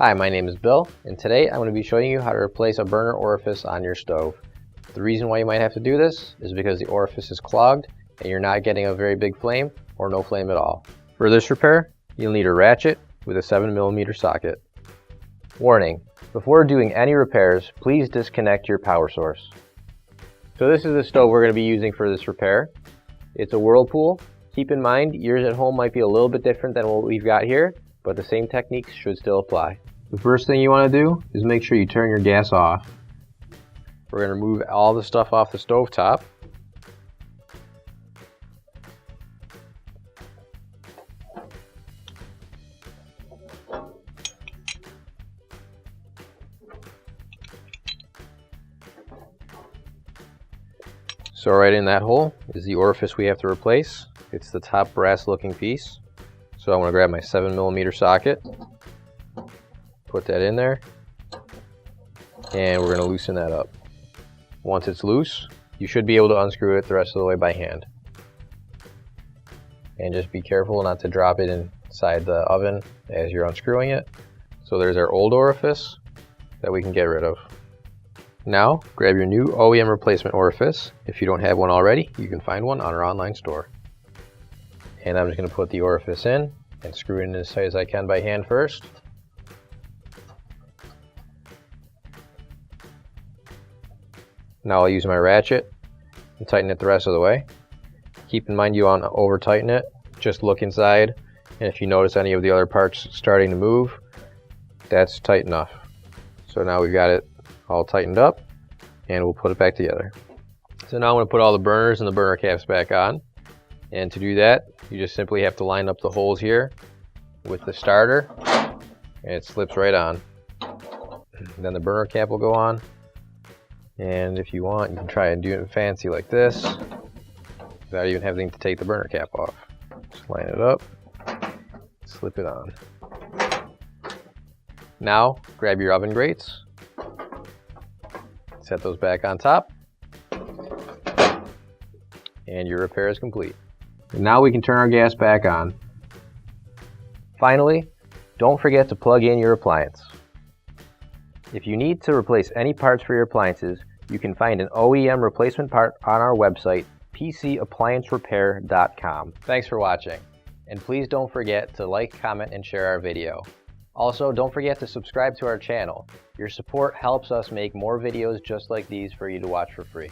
Hi, my name is Bill, and today I'm going to be showing you how to replace a burner orifice on your stove. The reason why you might have to do this is because the orifice is clogged and you're not getting a very big flame or no flame at all. For this repair, you'll need a ratchet with a 7mm socket. Warning: before doing any repairs, please disconnect your power source. So this is the stove we're going to be using for this repair. It's a Whirlpool. Keep in mind, yours at home might be a little bit different than what we've got here, but the same techniques should still apply. The first thing you want to do is make sure you turn your gas off. We're going to remove all the stuff off the stove top. So right in that hole is the orifice we have to replace. It's the top brass looking piece. So I'm going to grab my 7mm socket, put that in there, and we're going to loosen that up. Once it's loose, you should be able to unscrew it the rest of the way by hand. And just be careful not to drop it inside the oven as you're unscrewing it. So there's our old orifice that we can get rid of. Now, grab your new OEM replacement orifice. If you don't have one already, you can find one on our online store. And I'm just going to put the orifice in and screw it in as tight as I can by hand first. Now I'll use my ratchet and tighten it the rest of the way. Keep in mind you want to over tighten it. Just look inside, and if you notice any of the other parts starting to move, that's tight enough. So now we've got it all tightened up, and we'll put it back together. So now I'm going to put all the burners and the burner caps back on. And to do that, you just simply have to line up the holes here with the starter, and it slips right on. Then the burner cap will go on, and if you want, you can try and do it fancy like this without even having to take the burner cap off. Just line it up, slip it on. Now, grab your oven grates, set those back on top, and your repair is complete. And now we can turn our gas back on. Finally, don't forget to plug in your appliance. If you need to replace any parts for your appliances, you can find an OEM replacement part on our website, PCApplianceRepair.com. Thanks for watching, and please don't forget to like, comment, and share our video. Also, don't forget to subscribe to our channel. Your support helps us make more videos just like these for you to watch for free.